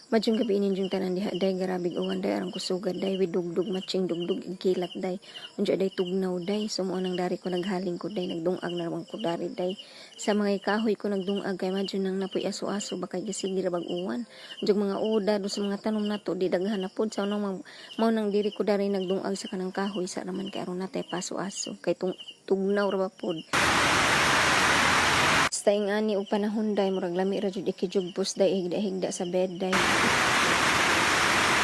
Madyong gabi ininjong tanan diha day garabig uwan day arang kusugad day with dugdug matching dugdug igilat day. Unja day tugnaw day sumo nang dari ko naghaling ko day nagdungag na naman ko dari day. Sa mga kahoy ko nagdungag kay madyo nang napoy aso-aso bakay gasigi rabag uwan. Unjag mga uda do sa mga tanom nato di daghan na pod sa unang mao nang diri ko dari nagdungag sa kanang kahoy sa naman kay aron natay paso-aso kay tugnaw ra ba pod. Basta yung ani o panahon day, murag lami ra jud ikijugbos day, higda-higda sa bed day.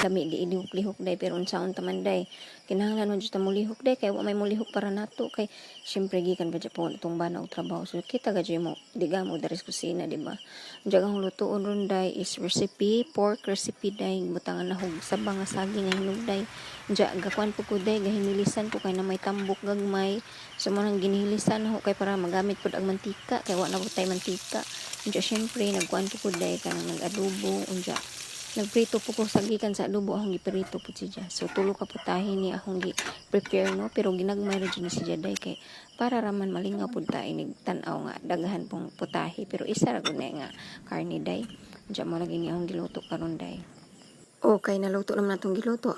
Lami di ilihok-lihok day, pero unsaon taman day. Kinahanglan mo jud ta mulihok day, kay wa may mulihok para nato. Kay, syempre gikan ba dyan po itong bana o trabaho. So, kita ga mo, diga mo, daris kusina, di ba? Diyan ang lutoon ron day is recipe, pork recipe day, butangan na hug sabang nga saging nga hinog day. Diyan, gakuan po ko day, gahinilisan ko kay na may tambok gagmay. So, manang ginihilisan ho kay para magamit po ang mantika, kay wa na po tayo mantika. Diyan, syempre, nagkuan po ko day, kanang nag-adobo, unja. Nagprito po ko sagikan sa adobo akong giprito po siya. So tulo ka putahin ni akong gi-prepare no pero ginagmay ra jud ni siya day kay para raman malingaw pud ta inig tan-aw nga daghan pong putahe pero isa ra gud nga karne day. Diya mo lagi ni akong giluto karon day. Okay, naluto naman natong giluto.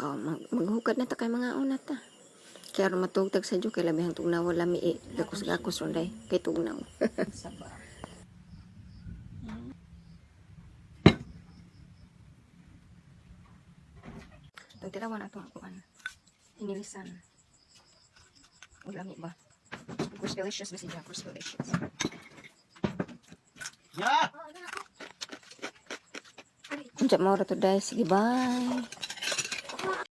Maghukad na ta kay mga una ta. Kaya ron matugtag sa kay labihang tugnaw lami gakos-gakos ron day kay tugnaw. Itong tirawan na itong kuan. Hinilisan. Ulami ba? Course delicious ba siya? Course delicious. Yeah! Andiyan mo ra to guys. Sige, bye!